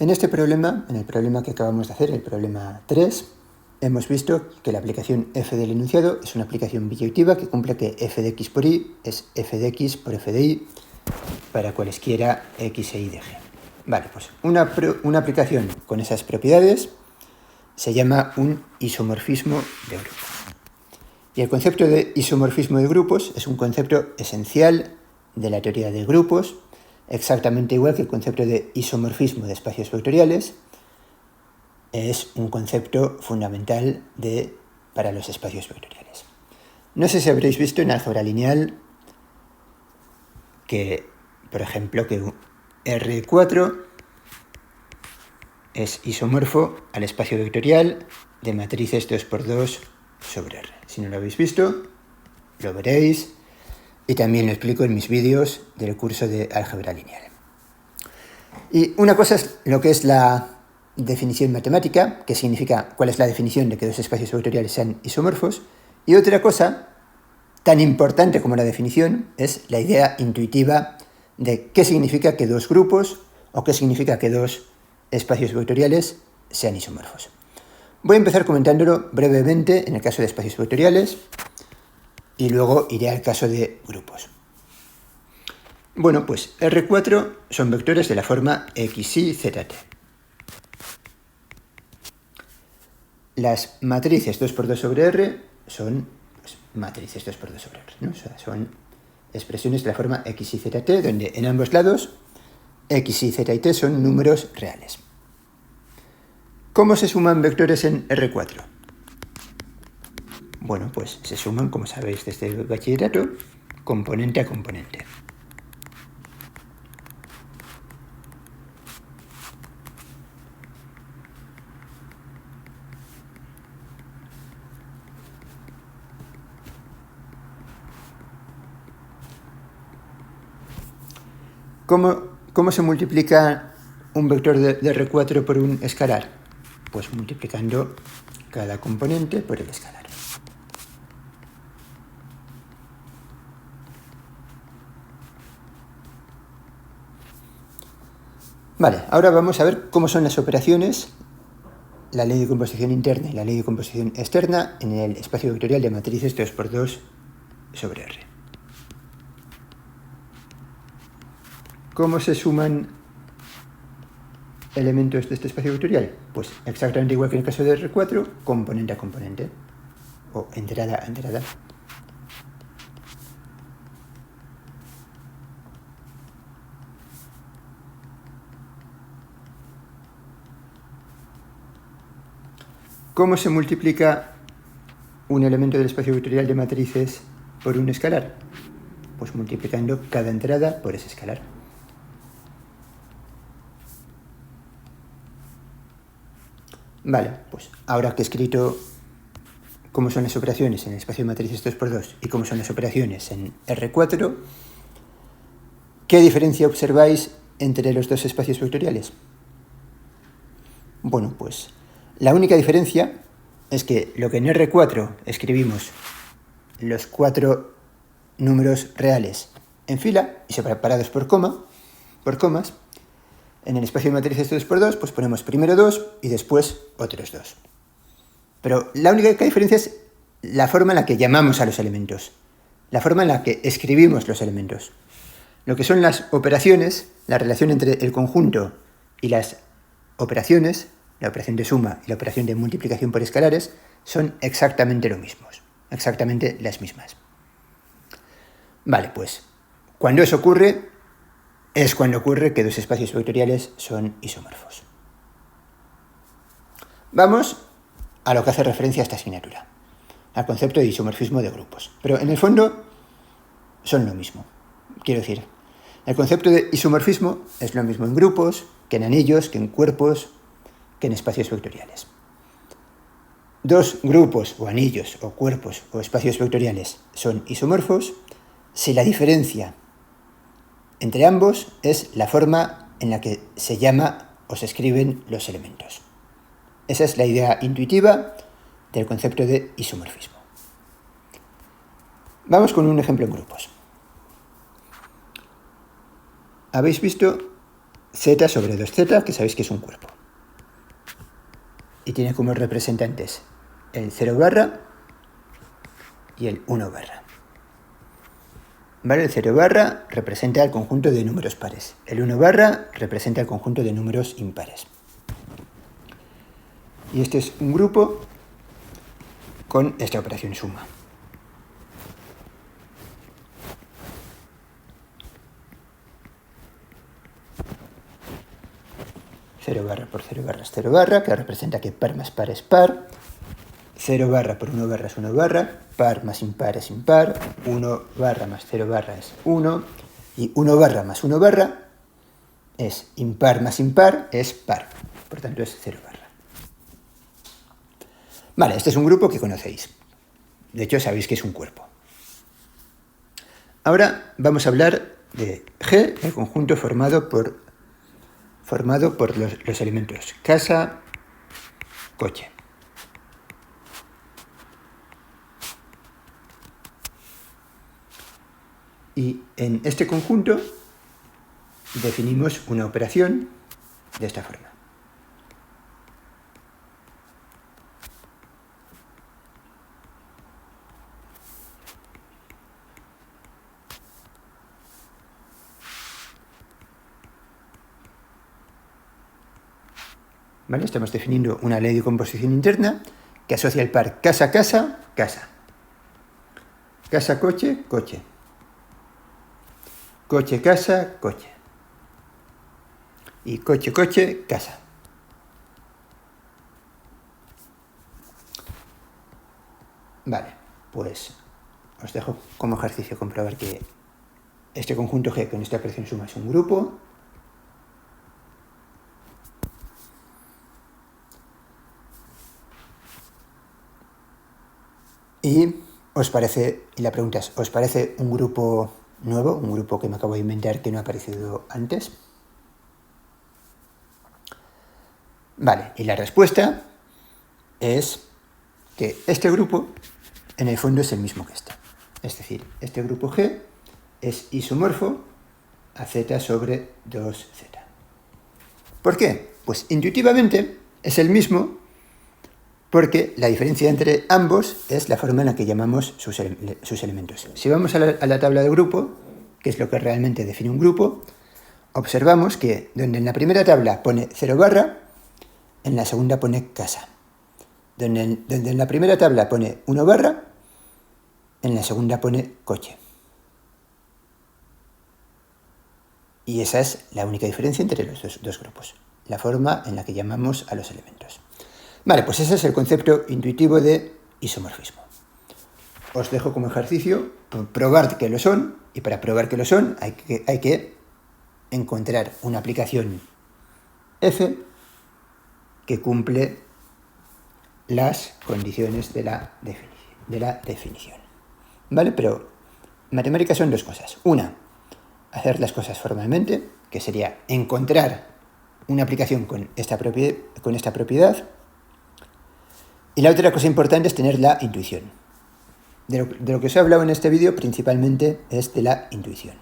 En este problema, en el problema que acabamos de hacer, el problema 3, hemos visto que la aplicación f del enunciado es una aplicación biyectiva que cumple que f de x por y es f de x por f de y para cualesquiera x e y de g. Vale, pues una aplicación con esas propiedades se llama un isomorfismo de grupos. Y el concepto de isomorfismo de grupos es un concepto esencial de la teoría de grupos, exactamente igual que el concepto de isomorfismo de espacios vectoriales es un concepto fundamental para los espacios vectoriales. No sé si habréis visto en álgebra lineal que, por ejemplo, que R4 es isomorfo al espacio vectorial de matrices 2×2 sobre R. Si no lo habéis visto, lo veréis y también lo explico en mis vídeos del curso de álgebra lineal. Y una cosa es lo que es la definición matemática, que significa cuál es la definición de que dos espacios vectoriales sean isomorfos, y otra cosa tan importante como la definición es la idea intuitiva de qué significa que dos grupos o qué significa que dos espacios vectoriales sean isomorfos. Voy a empezar comentándolo brevemente en el caso de espacios vectoriales y luego iré al caso de grupos. Bueno, pues R4 son vectores de la forma xy, zt. Las matrices 2×2 sobre R son matrices 2×2 sobre R, ¿no? O sea, son expresiones de la forma x y z t, donde en ambos lados x, y, z y t son números reales. ¿Cómo se suman vectores en R4? Bueno, pues se suman, como sabéis desde el bachillerato, componente a componente. ¿Cómo se multiplica un vector de R4 por un escalar? Pues multiplicando cada componente por el escalar. Vale, ahora vamos a ver cómo son las operaciones, la ley de composición interna y la ley de composición externa en el espacio vectorial de matrices 2×2 sobre R. ¿Cómo se suman elementos de este espacio vectorial? Pues exactamente igual que en el caso de R4, componente a componente, o entrada a entrada. ¿Cómo se multiplica un elemento del espacio vectorial de matrices por un escalar? Pues multiplicando cada entrada por ese escalar. Vale, pues ahora que he escrito cómo son las operaciones en el espacio de matrices 2×2 y cómo son las operaciones en R4, ¿qué diferencia observáis entre los dos espacios vectoriales? Bueno, pues la única diferencia es que lo que en R4 escribimos los 4 números reales en fila y separados por comas, en el espacio de matrices 2×2 pues ponemos primero 2 y después otros 2. Pero la única diferencia es la forma en la que llamamos a los elementos, la forma en la que escribimos los elementos. Lo que son las operaciones, la relación entre el conjunto y las operaciones, la operación de suma y la operación de multiplicación por escalares, son exactamente lo mismos, exactamente las mismas. Vale, pues cuando eso ocurre, es cuando ocurre que dos espacios vectoriales son isomorfos. Vamos a lo que hace referencia a esta asignatura, al concepto de isomorfismo de grupos. Pero en el fondo son lo mismo. Quiero decir, el concepto de isomorfismo es lo mismo en grupos, que en anillos, que en cuerpos, que en espacios vectoriales. Dos grupos o anillos o cuerpos o espacios vectoriales son isomorfos si la diferencia entre ambos es la forma en la que se llama o se escriben los elementos. Esa es la idea intuitiva del concepto de isomorfismo. Vamos con un ejemplo en grupos. Habéis visto z sobre 2z, que sabéis que es un cuerpo. Y tiene como representantes el 0 barra y el 1 barra. ¿Vale? El 0 barra representa el conjunto de números pares. El 1 barra representa el conjunto de números impares. Y este es un grupo con esta operación suma. Cero barra por 0 barra es 0 barra, que representa que par más par es par. 0 barra por 1 barra es 1 barra, par más impar es impar, 1 barra más 0 barra es 1, y 1 barra más 1 barra es impar más impar, es par. Por tanto es 0 barra. Vale, este es un grupo que conocéis. De hecho, sabéis que es un cuerpo. Ahora vamos a hablar de G, el conjunto formado por los elementos casa, coche. Y en este conjunto definimos una operación de esta forma. ¿Vale? Estamos definiendo una ley de composición interna que asocia el par casa-casa, casa. Casa-coche, coche. Coche-casa, coche. Y coche-coche, casa. Vale, pues os dejo como ejercicio comprobar que este conjunto G con esta operación suma es un grupo. Y la pregunta es, ¿os parece un grupo nuevo, un grupo que me acabo de inventar que no ha aparecido antes? Vale, y la respuesta es que este grupo en el fondo es el mismo que este. Es decir, este grupo G es isomorfo a z sobre 2z. ¿Por qué? Pues intuitivamente es el mismo porque la diferencia entre ambos es la forma en la que llamamos sus elementos. Si vamos a la tabla de grupo, que es lo que realmente define un grupo, observamos que donde en la primera tabla pone 0 barra, en la segunda pone casa. Donde en la primera tabla pone 1 barra, en la segunda pone coche. Y esa es la única diferencia entre los dos grupos, la forma en la que llamamos a los elementos. Vale, pues ese es el concepto intuitivo de isomorfismo. Os dejo como ejercicio probar que lo son, y para probar que lo son hay que encontrar una aplicación F que cumple las condiciones de la definición. ¿Vale? Pero matemáticas son dos cosas. Una, hacer las cosas formalmente, que sería encontrar una aplicación con esta propiedad. Y la otra cosa importante es tener la intuición. De lo que os he hablado en este vídeo principalmente es de la intuición.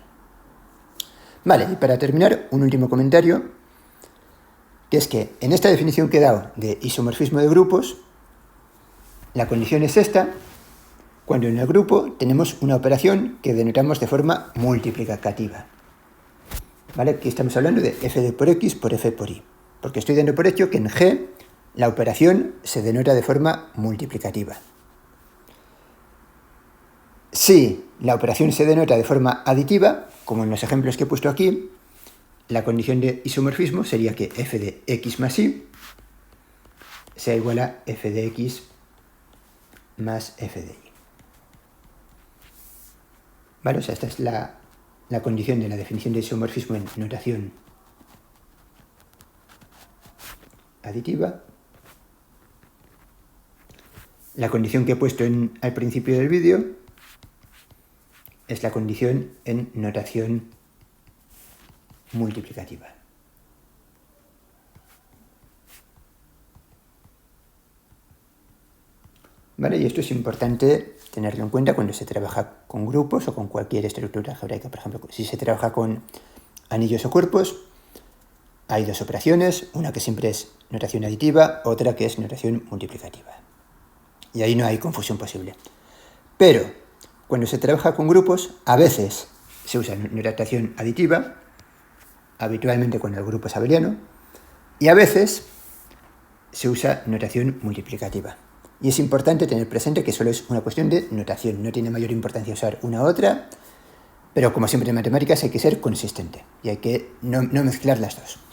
Vale, y para terminar, un último comentario, que es que en esta definición que he dado de isomorfismo de grupos, la condición es esta, cuando en el grupo tenemos una operación que denotamos de forma multiplicativa. ¿Vale? Aquí estamos hablando de f por x por f por y, porque estoy dando por hecho que en G la operación se denota de forma multiplicativa. Si la operación se denota de forma aditiva, como en los ejemplos que he puesto aquí, la condición de isomorfismo sería que f de x más y sea igual a f de x más f de y. ¿Vale? O sea, esta es la condición de la definición de isomorfismo en notación aditiva. La condición que he puesto al principio del vídeo es la condición en notación multiplicativa. ¿Vale? Y esto es importante tenerlo en cuenta cuando se trabaja con grupos o con cualquier estructura algebraica. Por ejemplo, si se trabaja con anillos o cuerpos, hay dos operaciones, una que siempre es notación aditiva, otra que es notación multiplicativa. Y ahí no hay confusión posible. Pero cuando se trabaja con grupos, a veces se usa notación aditiva, habitualmente cuando el grupo es abeliano, y a veces se usa notación multiplicativa. Y es importante tener presente que solo es una cuestión de notación, no tiene mayor importancia usar una u otra, pero como siempre en matemáticas hay que ser consistente y hay que no mezclar las dos.